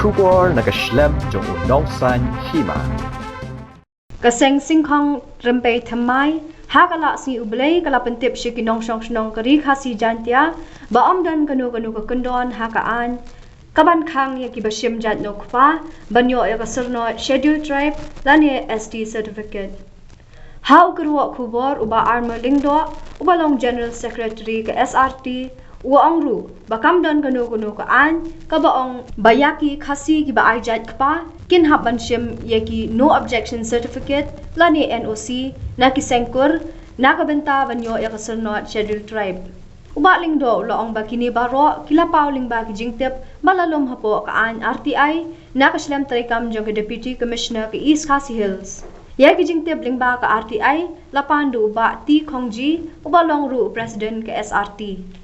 Kubor nakaslem jong unongsan Hima. Kaseng singkong rempei thamai hakala si ublei kala pentip shikinong shong kari khasi jantia ba omdan kanu ka Kyndon hakaan kaban Khang ya Kiba shim jat no kpa banyo ya ka Syrnod scheduled tribe dan ya ST certificate. Hau kerwa kubor uba armor lingdo uba long general secretary ke SRT Uangru bakam dan kanu ka an kabaong bayaki khasi Kiba Jait kpa kin haban shim yaki no objection certificate lani NOC na kisengkur na kabenta banyo ya ka Syrnod scheduled tribe. Uba lingdo loong bakini baro kila pauling ba ki jingtep balalom hapo ka an RTI na kaslem trikam jong deputy commissioner ke East Khasi Hills. Ya ki jingtep lingba ka RTI lapandu uba T Khongji uba long ru president ke SRT.